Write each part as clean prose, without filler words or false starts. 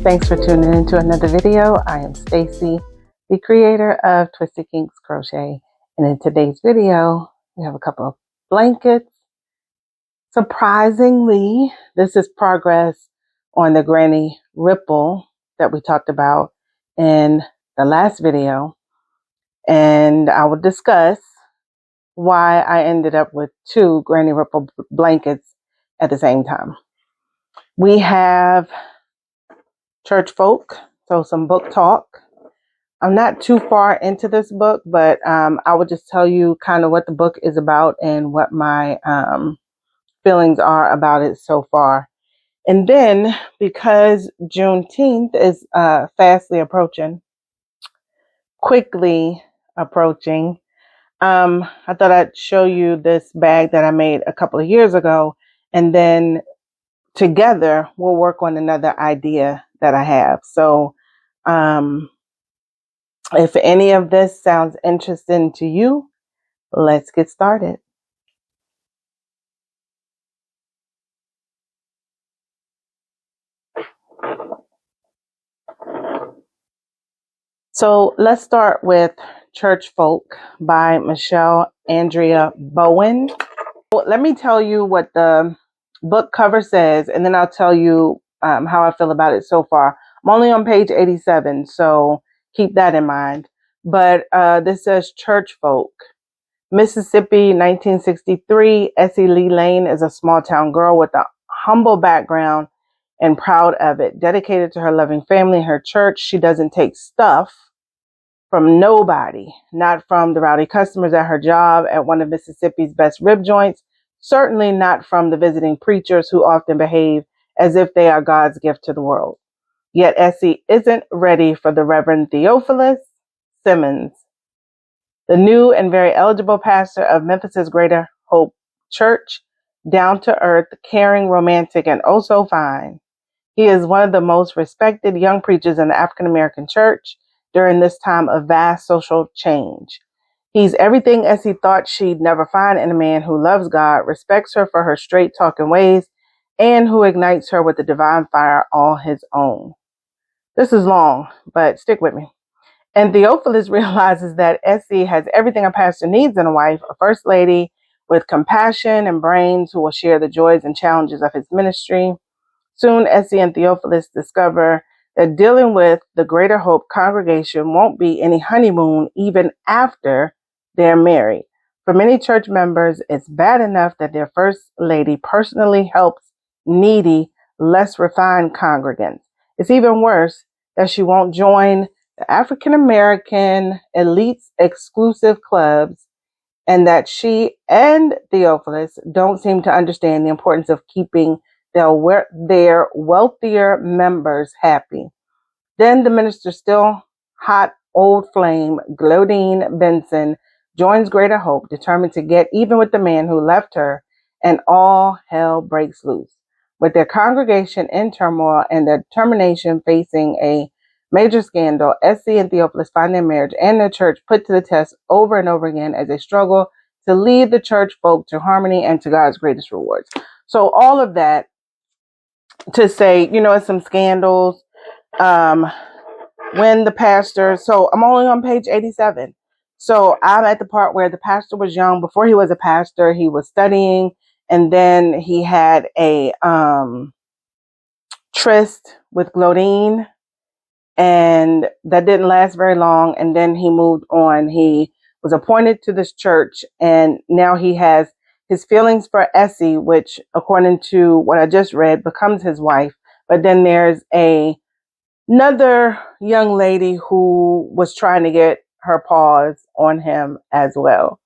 Thanks for tuning into another video. I am Stacy, the creator of Twisted Kinks Crochet. And in today's video, we have a couple of blankets. Surprisingly, this is progress on the granny ripple that we talked about in the last video. And I will discuss why I ended up with two granny ripple blankets at the same time. We have church folk, so some book talk. I'm not too far into this book, but I will just tell you kind of what the book is about and what my feelings are about it so far. And then, because Juneteenth is quickly approaching, I thought I'd show you this bag that I made a couple of years ago, and then together we'll work on another idea that I have. So if any of this sounds interesting to you, let's get started. So let's start with Church Folk by Michelle Andrea Bowen. Let me tell you what the book cover says, and then I'll tell you how I feel about it so far. I'm only on page 87, so keep that in mind. But this says Church Folk. Mississippi, 1963. Essie Lee Lane is a small town girl with a humble background and proud of it. Dedicated to her loving family and her church, she doesn't take stuff from nobody, not from the rowdy customers at her job at one of Mississippi's best rib joints, certainly not from the visiting preachers who often behave as if they are God's gift to the world. Yet Essie isn't ready for the Reverend Theophilus Simmons, the new and very eligible pastor of Memphis's Greater Hope Church, down to earth, caring, romantic, and oh so fine. He is one of the most respected young preachers in the African American church during this time of vast social change. He's everything Essie thought she'd never find in a man who loves God, respects her for her straight talking ways, and who ignites her with a divine fire all his own. This is long, but stick with me. And Theophilus realizes that Essie has everything a pastor needs in a wife, a first lady with compassion and brains who will share the joys and challenges of his ministry. Soon, Essie and Theophilus discover that dealing with the Greater Hope congregation won't be any honeymoon even after they're married. For many church members, it's bad enough that their first lady personally helps needy, less refined congregants. It's even worse that she won't join the African American elites exclusive clubs, and that she and Theophilus don't seem to understand the importance of keeping their wealthier members happy. Then the minister, still hot old flame, Glodine Benson, joins Greater Hope, determined to get even with the man who left her, and all hell breaks loose. With their congregation in turmoil and their determination facing a major scandal, Essie and Theophilus find their marriage and their church put to the test over and over again as they struggle to lead the church folk to harmony and to God's greatest rewards. So all of that to say, it's some scandals. When the pastor, so I'm only on page 87. So I'm at the part where the pastor was young. Before he was a pastor, he was studying, and then he had a tryst with Glodine, and that didn't last very long. And then he moved on. He was appointed to this church, and now he has his feelings for Essie, which, according to what I just read, becomes his wife. But then there's another young lady who was trying to get her paws on him as well.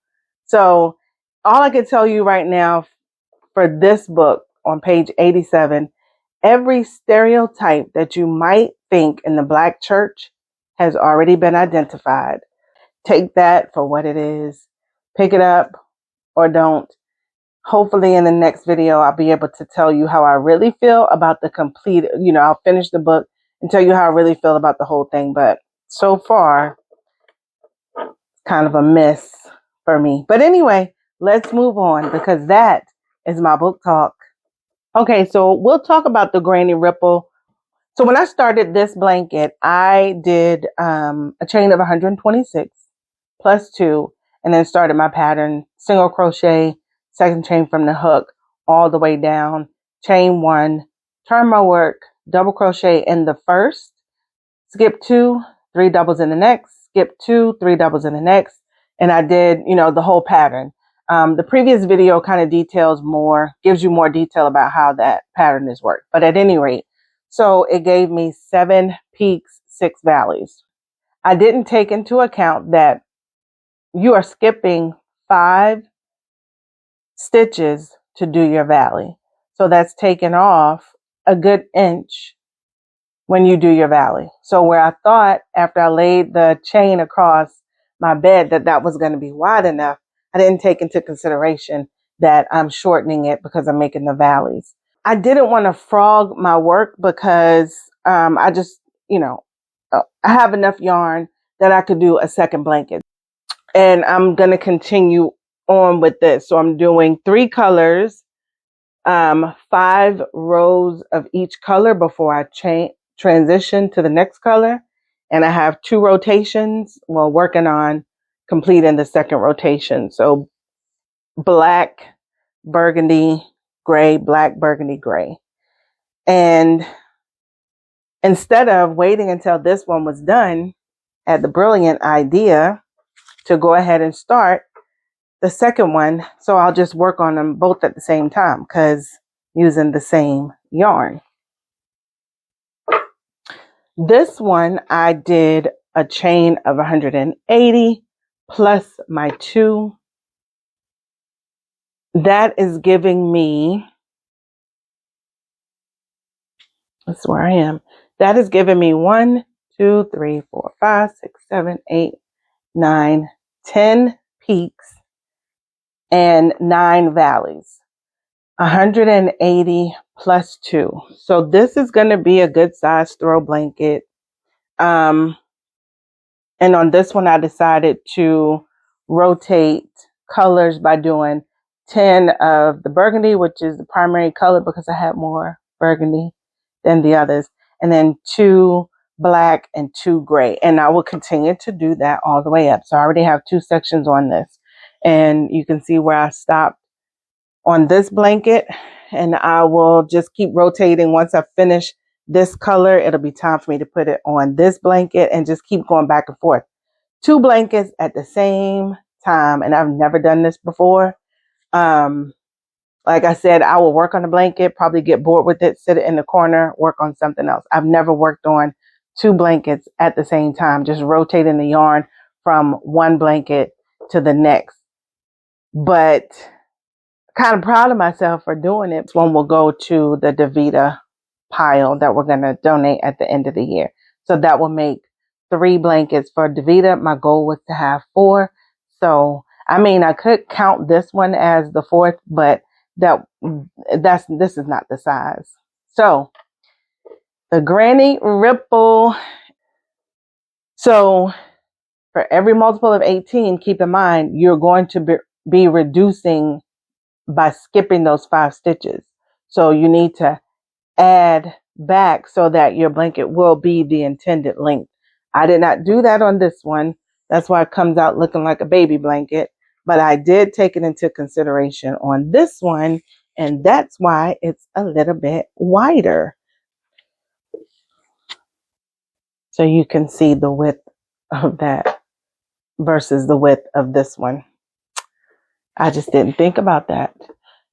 So all I can tell you right now for this book on page 87, every stereotype that you might think in the Black church has already been identified. Take that for what it is. Pick it up or don't. Hopefully in the next video, I'll be able to tell you how I really feel about the complete, I'll finish the book and tell you how I really feel about the whole thing. But so far, it's kind of a miss for me. But anyway, let's move on because that is my book talk. Okay, so we'll talk about the granny ripple So when I started this blanket, I did a chain of 126 plus 2, and then started my pattern, single crochet, second chain from the hook all the way down, chain 1, turn my work, double crochet in the first, skip 2, 3 doubles in the next, skip 2, 3 doubles in the next, and I did, the whole pattern. The previous video kind of gives you more detail about how that pattern is worked. But at any rate, so it gave me 7 peaks, 6 valleys. I didn't take into account that you are skipping 5 stitches to do your valley. So that's taken off a good inch when you do your valley. So where I thought after I laid the chain across my bed that was going to be wide enough, I didn't take into consideration that I'm shortening it because I'm making the valleys. I didn't want to frog my work because I just, I have enough yarn that I could do a second blanket. And I'm going to continue on with this. So I'm doing 3 colors, 5 rows of each color before I transition to the next color. And I have 2 rotations while working on completing the second rotation. So black, burgundy, gray, black, burgundy, gray. And instead of waiting until this one was done, I had the brilliant idea to go ahead and start the second one. So I'll just work on them both at the same time because using the same yarn. This one I did a chain of 180 plus my 2. That is giving me, that's where I am. That is giving me 1, 2, 3, 4, 5, 6, 7, 8, 9, 10 peaks and 9 valleys. 180 plus 2. So this is going to be a good size throw blanket. And on this one, I decided to rotate colors by doing 10 of the burgundy, which is the primary color because I had more burgundy than the others, and then 2 black and 2 gray. And I will continue to do that all the way up. So I already have 2 sections on this, and you can see where I stopped on this blanket, and I will just keep rotating. Once I finish this color, it'll be time for me to put it on this blanket and just keep going back and forth. 2 blankets at the same time, and I've never done this before. Like I said, I will work on the blanket, probably get bored with it, sit it in the corner, work on something else. I've never worked on 2 blankets at the same time, just rotating the yarn from one blanket to the next. But kind of proud of myself for doing it. This one will go to the Davita pile that we're going to donate at the end of the year. So that will make 3 blankets for Davita. My goal was to have 4. So, I mean, I could count this one as the 4th, but this is not the size. So the Granny Ripple. So for every multiple of 18, keep in mind, you're going to be reducing by skipping those 5 stitches. So you need to add back so that your blanket will be the intended length. I did not do that on this one. That's why it comes out looking like a baby blanket. But I did take it into consideration on this one, and that's why it's a little bit wider. So you can see the width of that versus the width of this one. I just didn't think about that.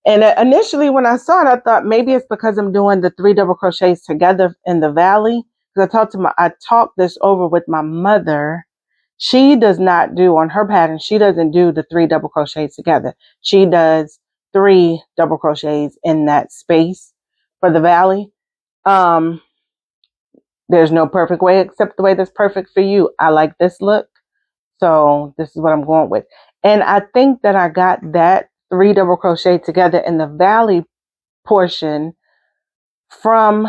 And initially when I saw it, I thought maybe it's because I'm doing the 3 double crochets together in the valley. Because I talked this over with my mother. She does not do on her pattern. She doesn't do the 3 double crochets together. She does 3 double crochets in that space for the valley. There's no perfect way except the way that's perfect for you. I like this look. So this is what I'm going with. And I think that I got that 3 double crochet together in the valley portion from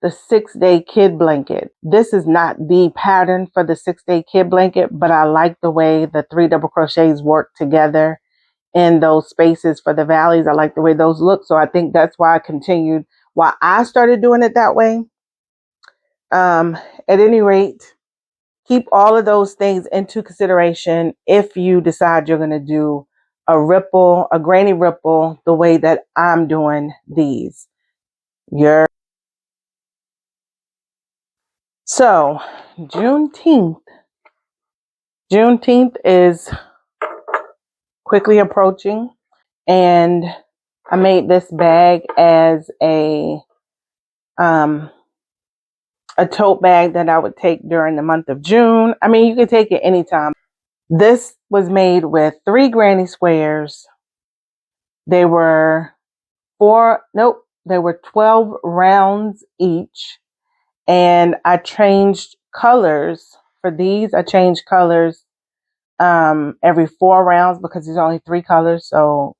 the 6-day kid blanket. This is not the pattern for the 6-day kid blanket, but I like the way the 3 double crochets work together in those spaces for the valleys. I like the way those look. So I think that's why I continued, why I started doing it that way. At any rate, keep all of those things into consideration if you decide you're going to do a granny ripple, the way that I'm doing these. So Juneteenth. Juneteenth is quickly approaching, and I made this bag as a tote bag that I would take during the month of June. I mean, you could take it anytime. This was made with 3 granny squares. They were they were 12 rounds each. And I changed colors for these. I changed colors every 4 rounds because there's only 3 colors. So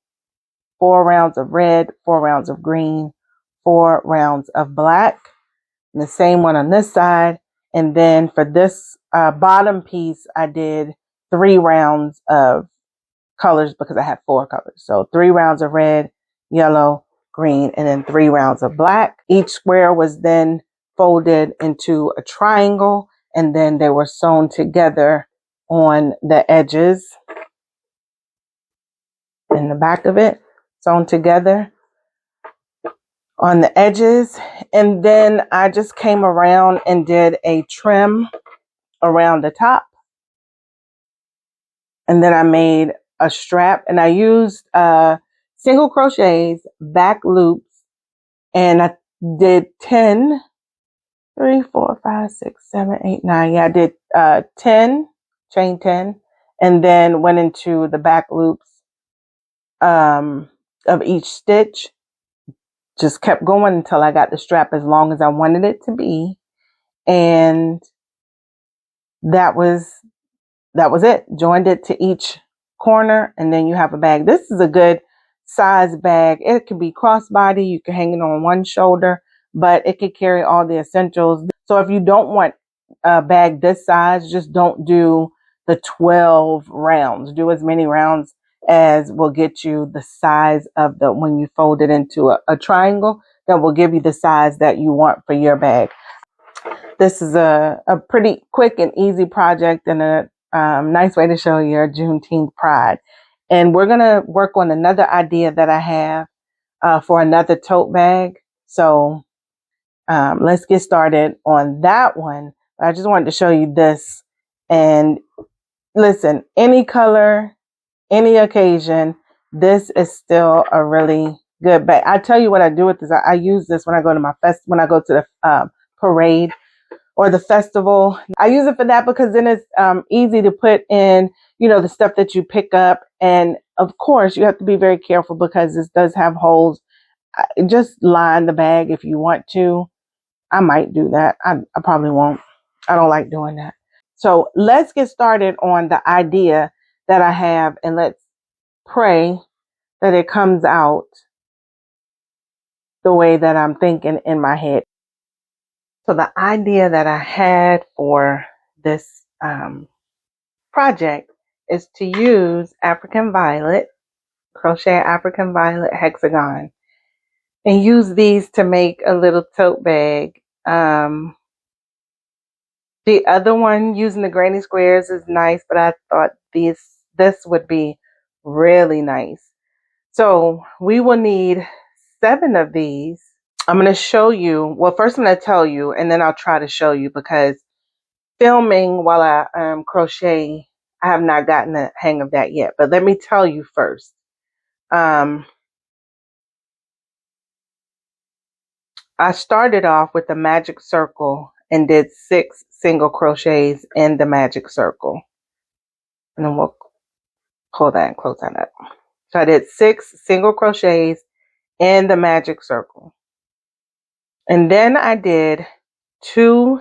4 rounds of red, 4 rounds of green, 4 rounds of black. And the same one on this side. And then for this bottom piece, I did 3 rounds of colors because I had 4 colors. So 3 rounds of red, yellow, green, and then 3 rounds of black. Each square was then folded into a triangle, and then they were sewn together on the edges in the back of it, sewn together on the edges. And then I just came around and did a trim around the top. And then I made a strap, and I used single crochets, back loops, and I did 10, 3, 4, 5, 6, 7, 8, 9. Yeah, I did 10, chain 10, and then went into the back loops of each stitch. Just kept going until I got the strap as long as I wanted it to be. And that was it. Joined it to each corner, and then you have a bag. This is a good size bag. It could be crossbody. You can hang it on one shoulder, but it could carry all the essentials. So if you don't want a bag this size, just don't do the 12 rounds. Do as many rounds as will get you the size of when you fold it into a triangle, that will give you the size that you want for your bag. This is a pretty quick and easy project, and a nice way to show your Juneteenth pride. And we're going to work on another idea that I have for another tote bag. So let's get started on that one. I just wanted to show you this. And listen, any color, any occasion, this is still a really good bag. I tell you what I do with this. I use this when I go to when I go to the parade or the festival. I use it for that because then it's easy to put in, the stuff that you pick up. And of course, you have to be very careful because this does have holes. Just line the bag if you want to. I might do that. I probably won't. I don't like doing that. So let's get started on the idea that I have, and let's pray that it comes out the way that I'm thinking in my head. So the idea that I had for this project is to use African Violet, crochet African Violet hexagon, and use these to make a little tote bag. The other one using the granny squares is nice, but I thought this would be really nice. So we will need 7 of these. I'm going to show you. Well, first I'm going to tell you, and then I'll try to show you, because filming while I crochet, I have not gotten the hang of that yet. But let me tell you first. I started off with the magic circle and did 6 single crochets in the magic circle. And then we'll pull that and close that up. So I did 6 single crochets in the magic circle. And then I did 2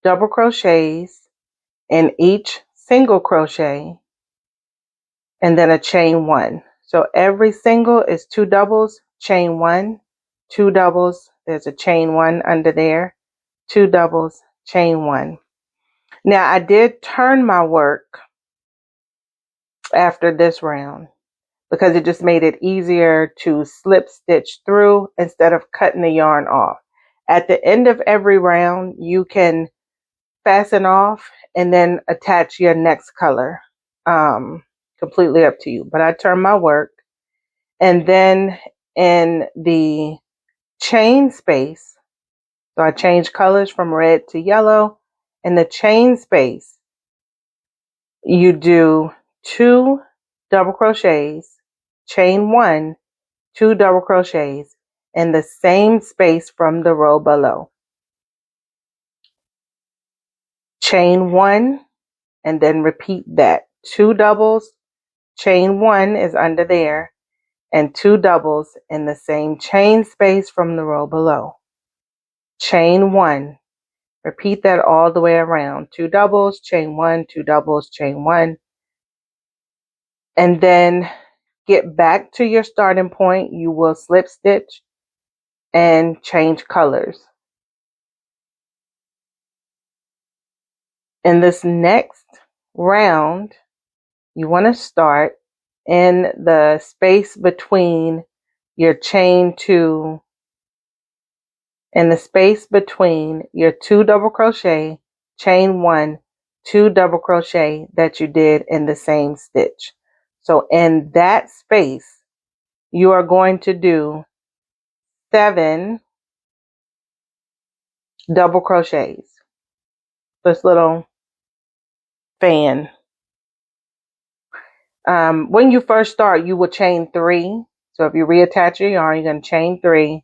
double crochets in each single crochet, and then a chain 1. So every single is 2 doubles, chain 1, 2 doubles, there's a chain 1 under there, 2 doubles, chain 1. Now I did turn my work after this round because it just made it easier to slip stitch through instead of cutting the yarn off. At the end of every round, you can fasten off and then attach your next color. Completely up to you. But I turn my work, and then in the chain space, so I change colors from red to yellow. In the chain space, you do 2 double crochets, chain 1, 2 double crochets in the same space from the row below. Chain 1 and then repeat that. 2 doubles, chain 1 is under there, and 2 doubles in the same chain space from the row below. Chain 1. Repeat that all the way around. 2 doubles, chain 1, 2 doubles, chain 1. And then get back to your starting point. You will slip stitch and change colors. In this next round, you want to start in the space between your chain 2 and the space between your 2 double crochet, chain 1, 2 double crochet that you did in the same stitch. So in that space, you are going to do 7 double crochets. This little fan. When you first start, you will chain 3. So if you reattach your yarn, you're going to chain 3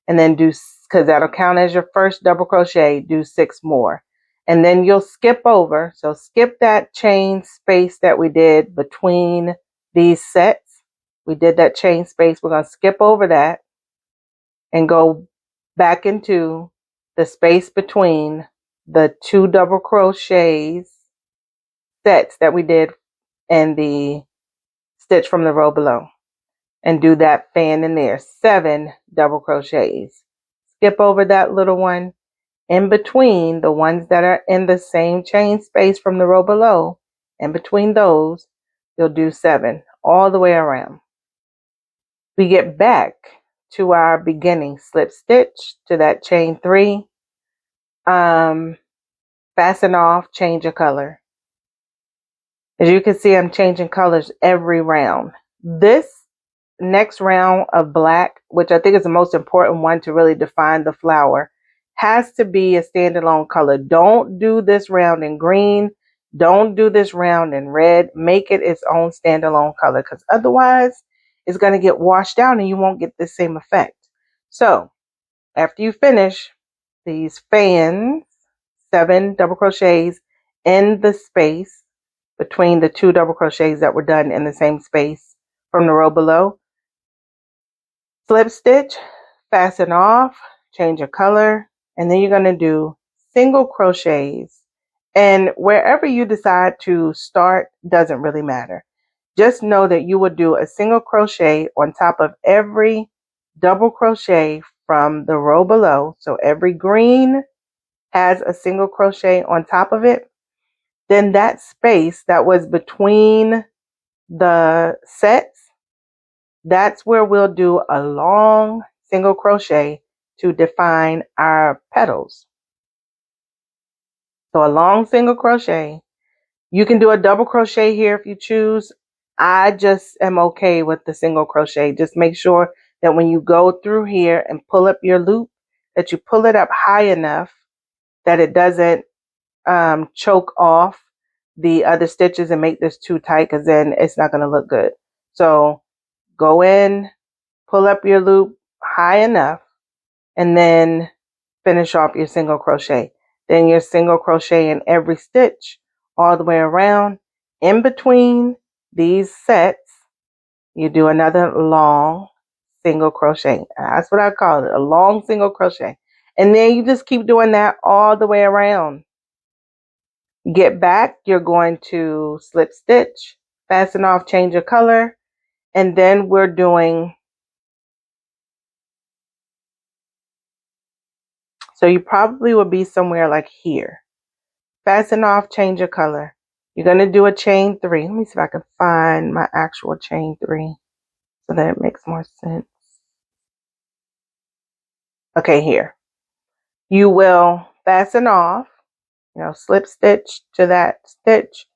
and then do, because that'll count as your first double crochet, do 6 more. And then you'll skip over. So skip that chain space that we did between these sets. We did that chain space. We're going to skip over that and go back into the space between the 2 double crochets sets that we did in the stitch from the row below, and do that fan in there. 7 double crochets. Skip over that little one. In between the ones that are in the same chain space from the row below, in between those, you'll do 7 all the way around. We get back to our beginning slip stitch to that chain 3. Fasten off, change a color. As you can see, I'm changing colors every round. This next round of black, which I think is the most important one to really define the flower, has to be a standalone color. Don't do this round in green. Don't do this round in red. Make it its own standalone color, because otherwise it's going to get washed out and you won't get the same effect. So after you finish these fans, 7 double crochets in the space between the 2 double crochets that were done in the same space from the row below, slip stitch, fasten off, change your color, and then you're going to do single crochets. And wherever you decide to start doesn't really matter. Just know that you will do a single crochet on top of every double crochet from the row below. So every green has a single crochet on top of it. Then that space that was between the sets, that's where we'll do a long single crochet to define our petals. So a long single crochet. You can do a double crochet here if you choose. I just am okay with the single crochet. Just make sure that when you go through here and pull up your loop, that you pull it up high enough that it doesn't choke off the other stitches and make this too tight, because then it's not going to look good. So go in, pull up your loop high enough, and then finish off your single crochet. Then your single crochet in every stitch all the way around. In between these sets, you do another long single crochet. That's what I call it, a long single crochet. And then you just keep doing that all the way around. Get back, you're going to slip stitch, fasten off, change your color, and then we're doing, so you probably will be somewhere like here. Fasten off, change your color. You're going to do a chain 3. Let me see if I can find my actual chain 3 so that it makes more sense. Okay, here. You will fasten off, slip stitch to that stitch,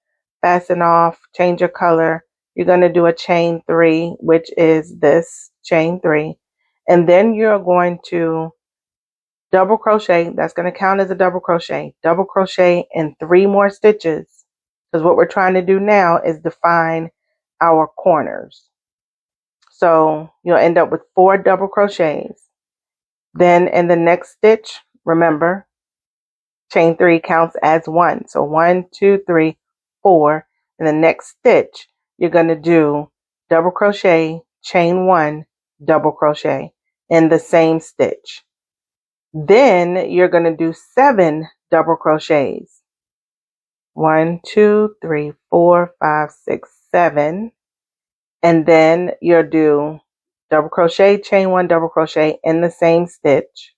fasten off, change your color. You're going to do a chain 3, which is this chain 3. And then you're going to double crochet. That's going to count as a double crochet in 3 more stitches, because what we're trying to do now is define our corners. So you'll end up with 4 double crochets. Then in the next stitch, remember, chain 3 counts as 1. So 1, 2, 3, 4. In the next stitch, you're going to do double crochet, chain 1, double crochet in the same stitch. Then you're going to do 7 double crochets. 1, 2, 3, 4, 5, 6, 7. And then you'll do double crochet, chain 1, double crochet in the same stitch.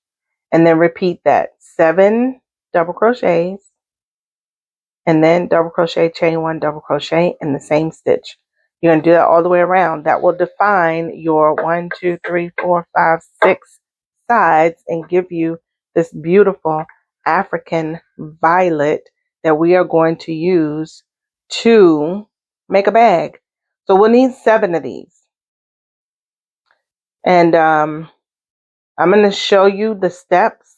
And then repeat that. 7 double crochets. And then double crochet, chain 1, double crochet in the same stitch. You're going to do that all the way around. That will define your 1, 2, 3, 4, 5, 6 sides and give you this beautiful African violet that we are going to use to make a bag. So we'll need 7 of these. And I'm going to show you the steps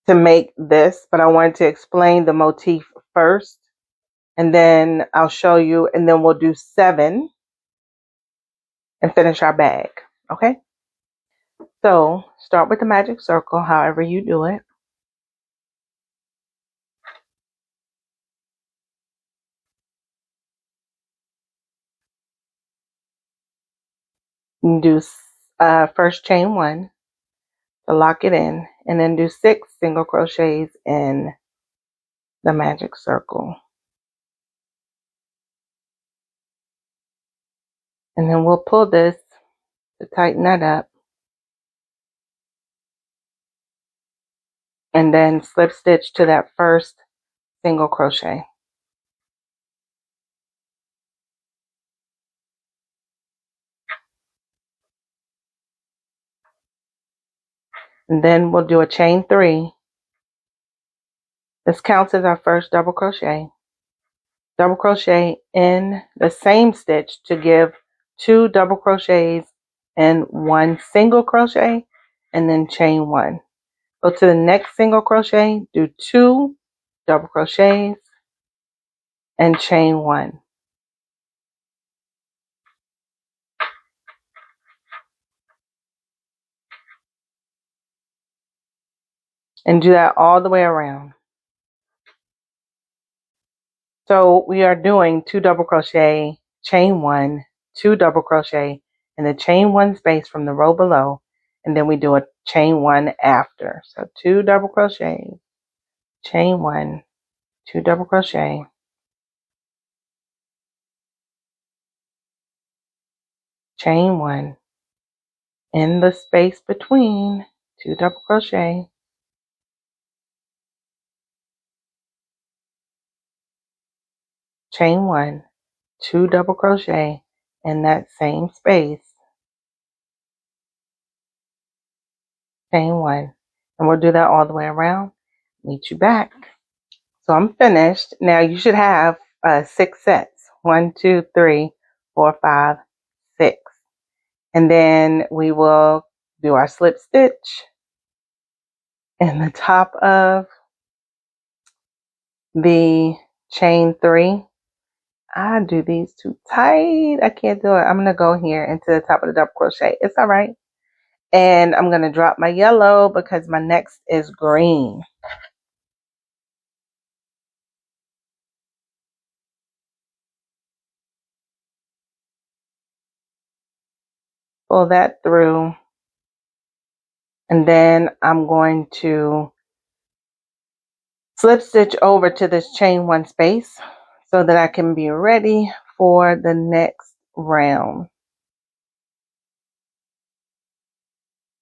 to make this, but I wanted to explain the motif first, and then I'll show you, and then we'll do 7 and finish our bag. Okay? So start with the magic circle, however you do it. You do first chain 1 to lock it in, and then do 6 single crochets in the magic circle. And then we'll pull this to tighten that up. And then slip stitch to that first single crochet. And then we'll do a chain 3. This counts as our first double crochet. Double crochet in the same stitch to give 2 double crochets and 1 single crochet, and then chain 1. Go to the next single crochet, do 2 double crochets and chain 1. And do that all the way around. So we are doing 2 double crochet, chain 1, 2 double crochet in the chain 1 space from the row below, and then we do a chain 1 after. So 2 double crochets, chain 1, 2 double crochet, chain 1 in the space between, 2 double crochet, chain 1, 2 double crochet in that same space, chain 1, and we'll do that all the way around. Meet you back. So I'm finished. Now you should have 6 sets. 1, 2, 3, 4, 5, 6. And then we will do our slip stitch in the top of the chain 3. I do these too tight. I can't do it. I'm going to go here into the top of the double crochet. It's all right. And I'm going to drop my yellow because my next is green. Pull that through. And then I'm going to slip stitch over to this chain 1 space so that I can be ready for the next round.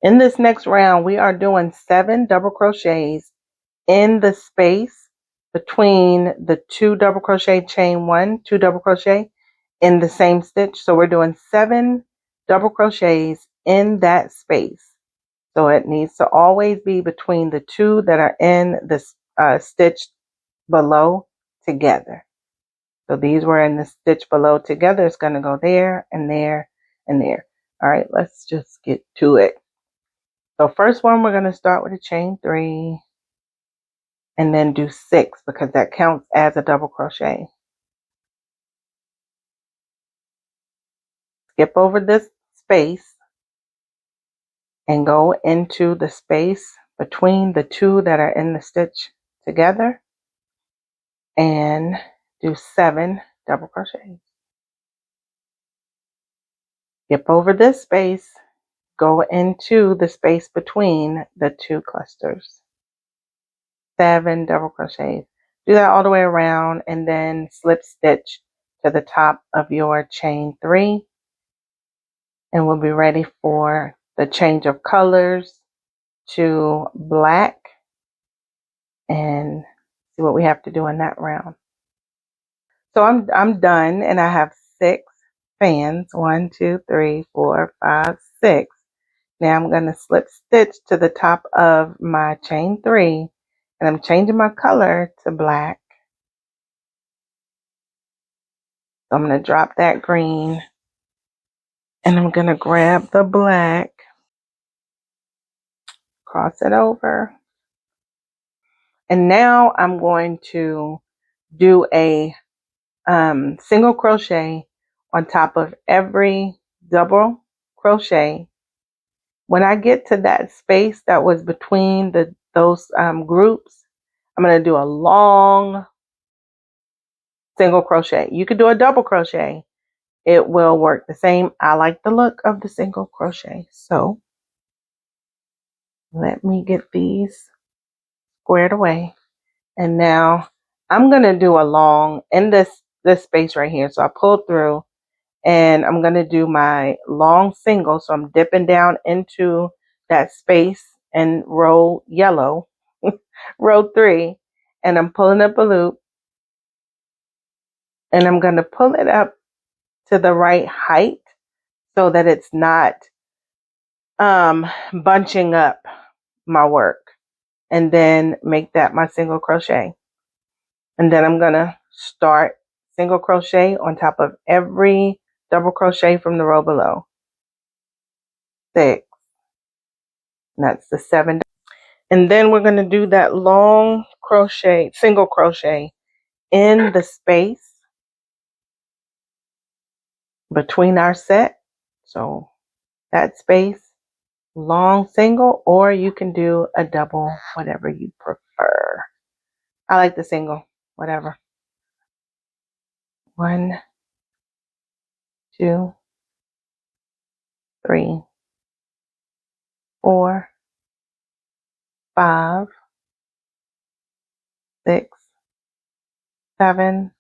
In this next round, we are doing 7 double crochets in the space between the 2 double crochet, chain 1, 2 double crochet in the same stitch. So we're doing 7 double crochets in that space. So it needs to always be between the two that are in the stitch below together. So these were in the stitch below together. It's going to go there and there and there. All right, let's just get to it. So first one, we're going to start with a chain 3 and then do 6 because that counts as a double crochet. Skip over this space and go into the space between the two that are in the stitch together and do 7 double crochets. Skip over this space, go into the space between the two clusters. 7 double crochets. Do that all the way around and then slip stitch to the top of your chain 3 and we'll be ready for the change of colors to black and see what we have to do in that round. So I'm done and I have 6 fans. 1, 2, 3, 4, 5, 6. Now I'm going to slip stitch to the top of my chain 3 and I'm changing my color to black. So I'm going to drop that green and I'm going to grab the black, cross it over. And now I'm going to do a single crochet on top of every double crochet. When I get to that space that was between those groups, I'm going to do a long single crochet. You could do a double crochet. It will work the same. I like the look of the single crochet. So let me get these squared away. And now I'm going to do a long in this space right here. So I pulled through and I'm going to do my long single. So I'm dipping down into that space in row yellow, row 3, and I'm pulling up a loop and I'm going to pull it up to the right height so that it's not bunching up my work, and then make that my single crochet. And then I'm going to start single crochet on top of every double crochet from the row below. 6. And that's the 7. And then we're going to do that long crochet, single crochet in the space between our set. So that space, long single, or you can do a double, whatever you prefer. I like the single, whatever. 1, 2, 3, 4, 5, 6, 7.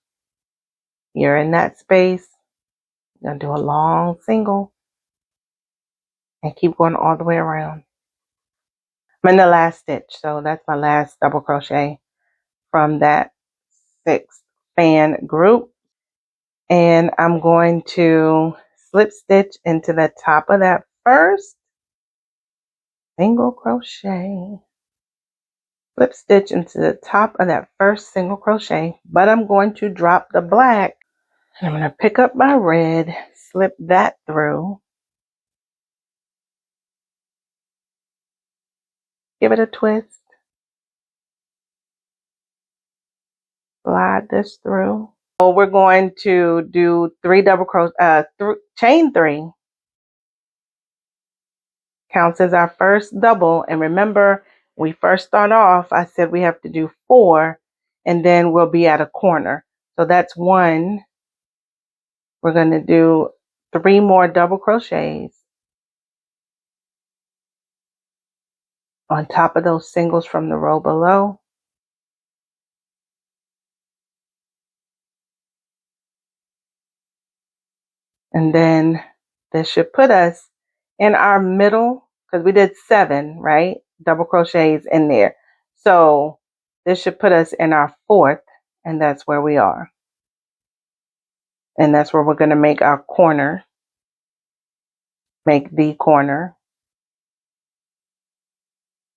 You're in that space. You're going to do a long single and keep going all the way around. I'm in the last stitch, so that's my last double crochet from that 6 fan group. And I'm going to slip stitch into the top of that first single crochet. Slip stitch into the top of that first single crochet, but I'm going to drop the black. I'm going to pick up my red, slip that through, give it a twist, slide this through. So we're going to do 3 double crochet, chain 3 counts as our first double. And remember, we first start off, I said we have to do 4 and then we'll be at a corner. So that's 1. We're going to do 3 more double crochets on top of those singles from the row below. And then this should put us in our middle, because we did 7, right? Double crochets in there. So this should put us in our 4th, and that's where we are. And that's where we're going to make our corner, make the corner.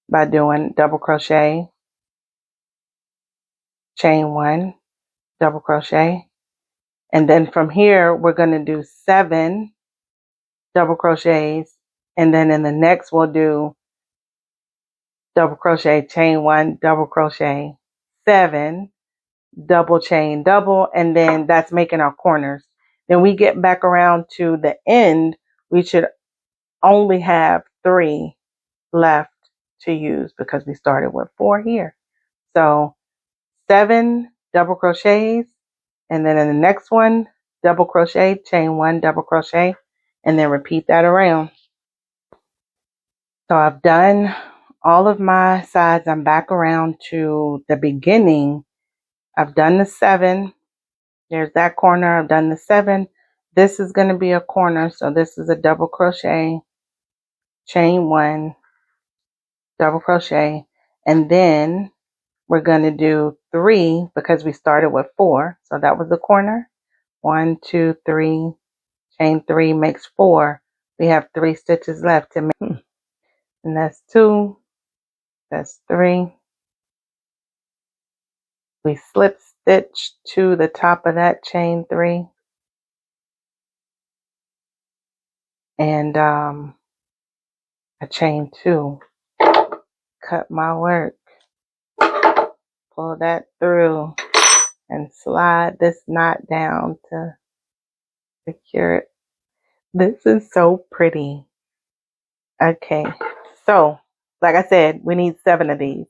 by doing double crochet, chain 1, double crochet, and then from here we're going to do 7 double crochets, and then in the next we'll do double crochet, chain 1, double crochet, 7, double chain, double, and then that's making our corners. Then we get back around to the end, we should only have 3 left to use because we started with 4 here. So 7 double crochets, and then in the next one, double crochet, chain 1, double crochet, and then repeat that around. So I've done all of my sides. I'm back around to the beginning. I've done the 7. There's that corner. I've done the 7. This is going to be a corner. So this is a double crochet, chain 1, double crochet, and then we're going to do 3 because we started with 4. So that was the corner. 1, 2, 3, chain 3 makes 4. We have 3 stitches left to make, and that's 2, that's 3. We slip stitch to the top of that chain 3, and a chain 2. Cut my work, pull that through, and slide this knot down to secure it. This is so pretty. Okay, so like I said, we need 7 of these.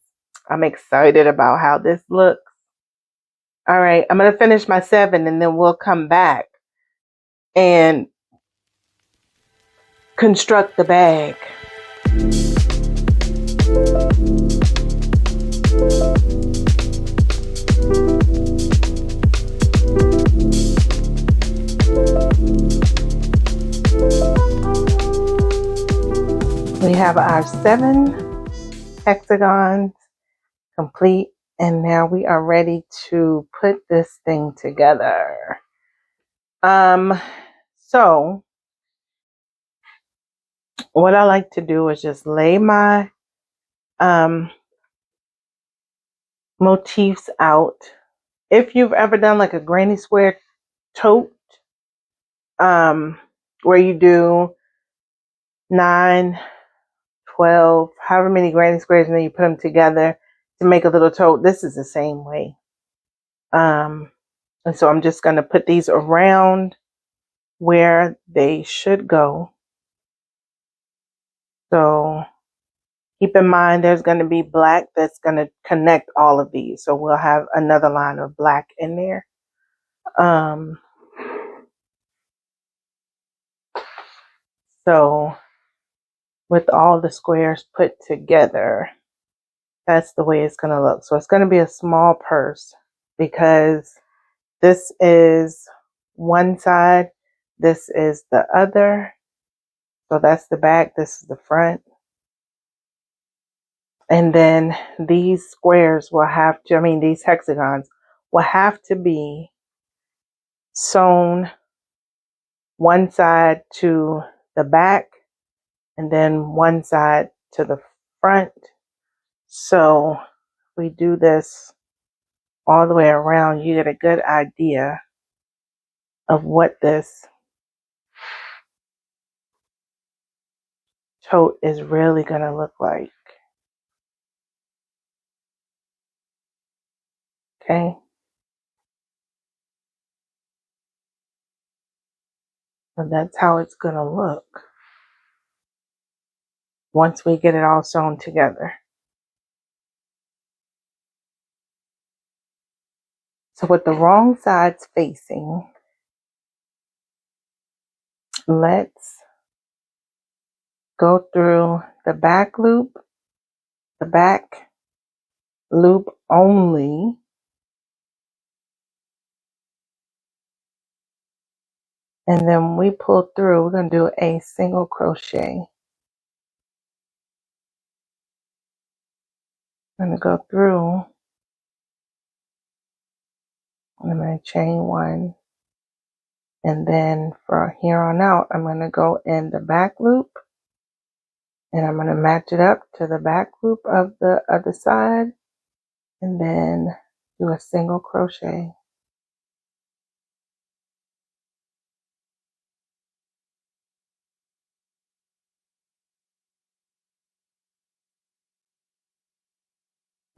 I'm excited about how this looks. All right, I'm going to finish my 7 and then we'll come back and construct the bag. We have our 7 hexagons complete, and now we are ready to put this thing together. So what I like to do is just lay my motifs out. If you've ever done like a granny square tote, where you do 9, 12, however many granny squares, and then you put them together to make a little tote, this is the same way. And so I'm just going to put these around where they should go. So keep in mind there's going to be black that's going to connect all of these. So we'll have another line of black in there. So with all the squares put together, that's the way it's going to look. So it's going to be a small purse because this is one side, this is the other. So that's the back, this is the front. And then these squares will have to, these hexagons will have to be sewn one side to the back and then one side to the front. So we do this all the way around, you get a good idea of what this tote is really going to look like. Okay. So that's how it's going to look once we get it all sewn together. So with the wrong sides facing, let's go through the back loop, the back loop only, and then we pull through. We're going to do a single crochet. I'm going to go through, and I'm going to chain 1, and then from here on out I'm going to go in the back loop And I'm going to match it up to the back loop of the other side and then do a single crochet.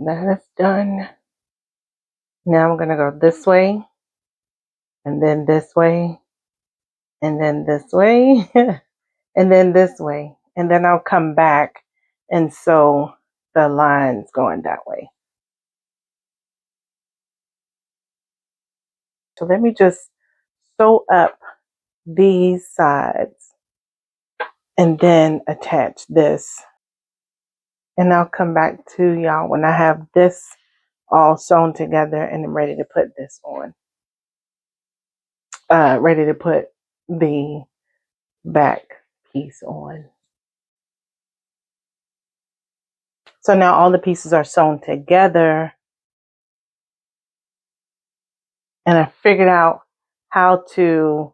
That is done. Now I'm going to go this way and then this way and then this way and then this way. And then I'll come back and sew the lines going that way. So let me just sew up these sides and then attach this. And I'll come back to y'all when I have this all sewn together and I'm ready to put this on. Ready to put the back piece on. So now all the pieces are sewn together. And I figured out how to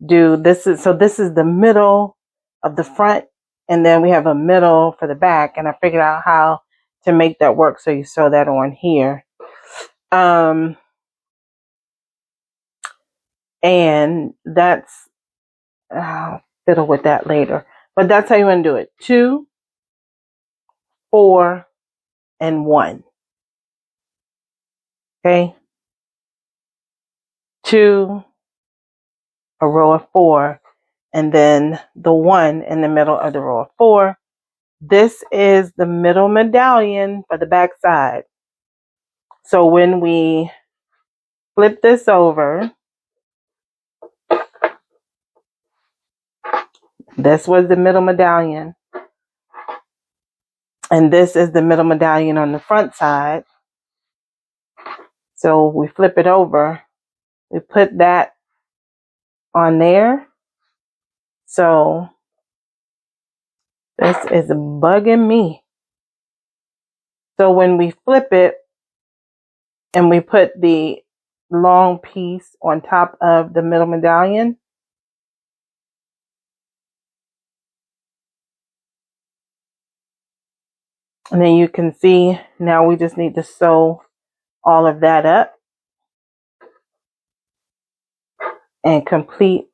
do this. This is the middle of the front. And then we have a middle for the back. And I figured out how to make that work. So you sew that on here. And that's, I'll fiddle with that later. But that's how you want to do it. 2, 4, and 1. Okay. 2, a row of 4, and then the 1 in the middle of the row of 4. This is the middle medallion for the back side. So when we flip this over, this was the middle medallion. And this is the middle medallion on the front side. So we flip it over. We put that on there. So this is bugging me. So when we flip it and we put the long piece on top of the middle medallion, and then you can see now we just need to sew all of that up and complete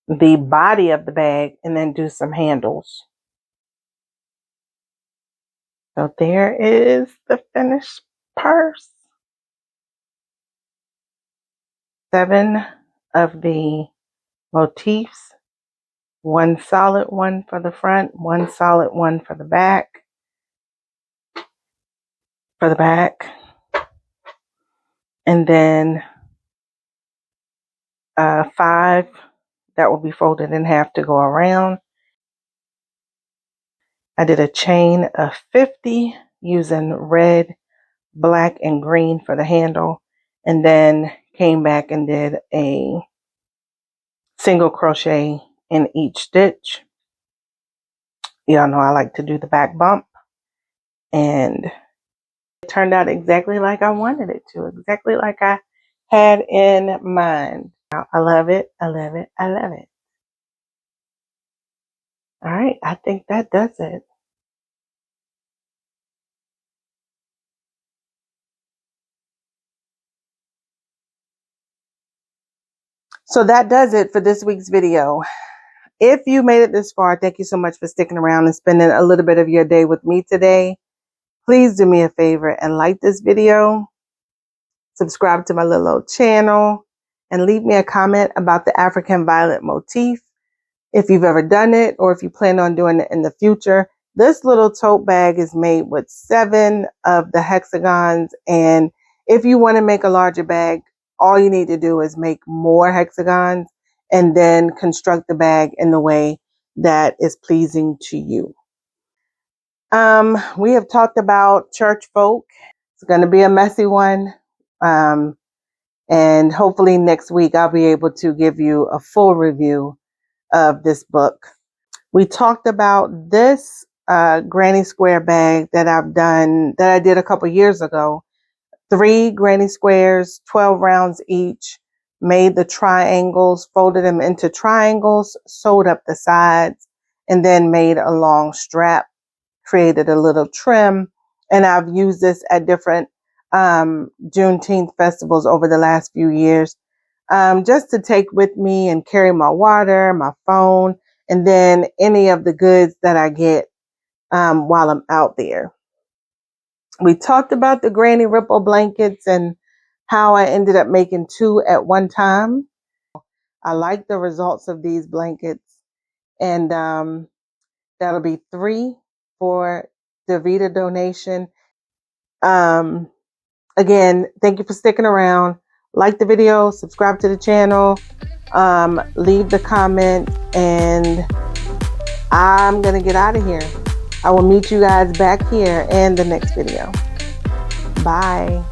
the body of the bag and then do some handles. So there is the finished purse. 7 of the motifs, 1 solid one for the front, 1 solid one for the back. And then 5 that will be folded in half to go around. I did a chain of 50 using red, black, and green for the handle, and then came back and did a single crochet in each stitch. Y'all know I like to do the back bump, and it turned out exactly like I wanted it to, exactly like I had in mind. I love it. I love it. I love it. All right, I think that does it. So that does it for this week's video. If you made it this far, thank you so much for sticking around and spending a little bit of your day with me today. Please do me a favor and like this video, subscribe to my little old channel, and leave me a comment about the African violet motif. If you've ever done it or if you plan on doing it in the future. This little tote bag is made with 7 of the hexagons. And if you want to make a larger bag, all you need to do is make more hexagons and then construct the bag in the way that is pleasing to you. We have talked about church folk. It's going to be a messy one. And hopefully next week I'll be able to give you a full review of this book. We talked about this granny square bag that I did a couple years ago. 3 granny squares, 12 rounds each, made the triangles, folded them into triangles, sewed up the sides, and then made a long strap, created a little trim. And I've used this at different Juneteenth festivals over the last few years, just to take with me and carry my water, my phone, and then any of the goods that I get while I'm out there. We talked about the Granny Ripple blankets and how I ended up making 2 at one time. I like the results of these blankets, and that'll be 3 for the Vita donation. Again, thank you for sticking around. Like the video, subscribe to the channel, leave the comment, and I'm gonna get out of here. I will meet you guys back here in the next video. Bye.